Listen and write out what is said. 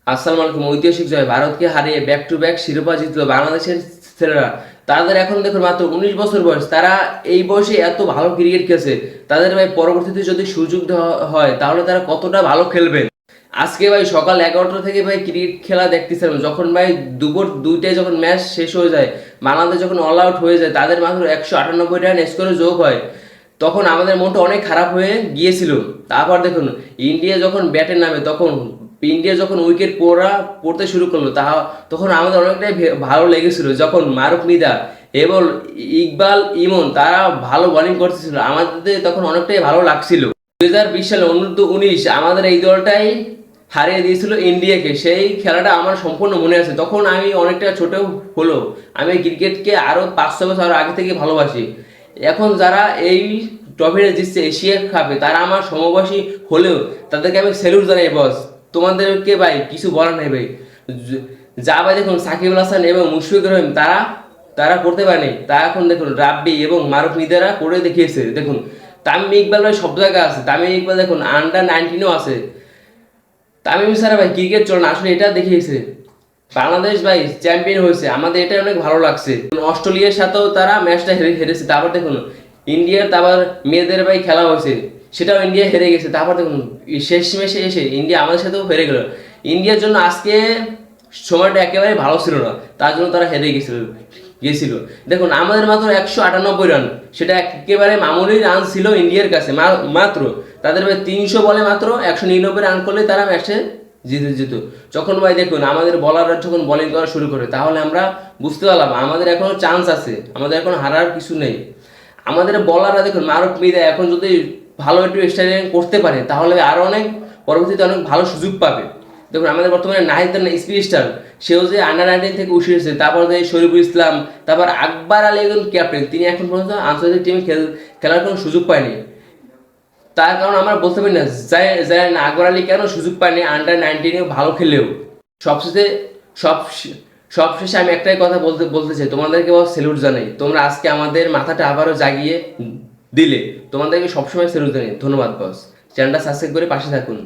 আসসালামু আলাইকুম। ঐতিহাসিক জয়, ভারতকে হারিয়ে ব্যাক টু ব্যাক শিরোপা জিতলো বাংলাদেশের ছেলেরা। তাদের এখন দেখুন মাত্র 19 বছর বয়স, তারা এই বয়সে এত ভালো ক্রিকেট খেলছে। তাদের ভাই পরবর্তীতে যদি সুযোগ দেওয়া হয় তাহলে তারা কতটা ভালো খেলবে। আজকে ভাই সকাল 11টা থেকে ভাই ক্রিকেট খেলা দেখতেছিলাম, যখন ভাই দুপুর 2টায় যখন ম্যাচ শেষ হয়ে যায়, বাংলাদেশ যখন অল আউট হয়ে যায়, তাদের মাত্র 198 রান স্কোরে যোগ হয়, তখন আমাদের মনটা অনেক খারাপ হয়ে গিয়েছিল। তারপর দেখুন ইন্ডিয়া যখন ব্যাটে নামে, তখন ইন্ডিয়া যখন উইকেট পড়তে শুরু করলো, তখন আমাদের অনেকটাই ভালো লেগেছিল, যখন মারুফ নিদা এবং ইকবাল ইমন তারা ভালো বোলিং করতেছিল, আমাদের তখন অনেকটাই ভালো লাগছিল। 2020 সালে অনূর্ধ্ব 19 আমাদের এই দলটাই হারিয়ে দিয়েছিল ইন্ডিয়াকে। সেই খেলাটা আমার সম্পূর্ণ মনে আছে। তখন আমি অনেকটা ছোট হলো, আমি ক্রিকেটকে আরও 5-6 বছর আগে থেকে ভালোবাসি। এখন যারা এই ট্রফিটা জিতছে এশিয়া কাপে, তারা আমার সমবয়সী হলেও তাদেরকে আমি স্যালুট জানাই বস। তোমাদেরকে ভাই কিছু বলার নেই ভাই। যা ভাই দেখুন সাকিব আল হাসান এবং মুশফিকুর রহিম তারা তারা করতে পারেনি, তা এখন দেখুন রাব্বি এবং মারুফ নিদারা করে দেখিয়েছে। দেখুন তামিম ইকবাল ভাই সব জায়গায় আছে, তামিম ইকবাল দেখুন আন্ডার 19ও আছে। তামিম ছাড়া ভাই ক্রিকেট চলে না, আসলে এটা দেখিয়েছে। বাংলাদেশ ভাই চ্যাম্পিয়ন হয়েছে, আমাদের এটা অনেক ভালো লাগছে। অস্ট্রেলিয়ার সাথেও তারা ম্যাচটা হেরেছে। তারপর দেখুন ইন্ডিয়ার তারপর মেয়েদের ভাই খেলা হয়েছে, সেটাও ইন্ডিয়া হেরে গেছে। তারপর দেখুন শেষ ম্যাচে এসে ইন্ডিয়া আমাদের সাথেও হেরে গেল। ইন্ডিয়ার জন্য আজকে সময়টা একেবারে ভালো ছিল না, তার জন্য তারা হেরে গেছিল। দেখুন আমাদের মাত্র 198 রান, সেটা একেবারে মামুলি রান ছিল ইন্ডিয়ার কাছে। মাত্র তাদের ভাই 300 বলে মাত্র 199 রান করলে তারা ম্যাচে জিতে যেত। যখন ভাই দেখুন আমাদের বলাররা যখন বোলিং করা শুরু করে, তাহলে আমরা বুঝতে পারলাম আমাদের এখনো চান্স আছে, আমাদের এখন হারার কিছু নেই। আমাদের বলাররা দেখুন মারুফ মিদা এখন যদি ভালো একটু স্টাইলিং করতে পারে, তাহলে আরও অনেক পরবর্তীতে অনেক ভালো সুযোগ পাবে। দেখুন আমাদের বর্তমানে নাহিদ স্পিড স্টার, সেও যে আন্ডার 19 থেকে উঠে এসেছে। তারপর যে শরীফুল ইসলাম, তারপর আকবর আলী একজন ক্যাপ্টেন, তিনি এখন পর্যন্ত আন্তর্জাতিক টিমে খেলার কোনো সুযোগ পায়নি। তার কারণ আমরা বলতে পারি না যায় না আকবর আলী কেন সুযোগ পায়নি আন্ডার 19-এ ভালো খেলেও। সবশেষে সব সবশেষে আমি একটাই কথা বলতে চাই, তোমাদেরকে স্যালুট জানাই। তোমরা আজকে আমাদের মাথাটা আবারও জাগিয়ে দিলে, তোমাদেরকে সবসময় স্যালুট জানাই। ধন্যবাদ বস। চ্যানেলটা সাবস্ক্রাইব করে পাশে থাকুন।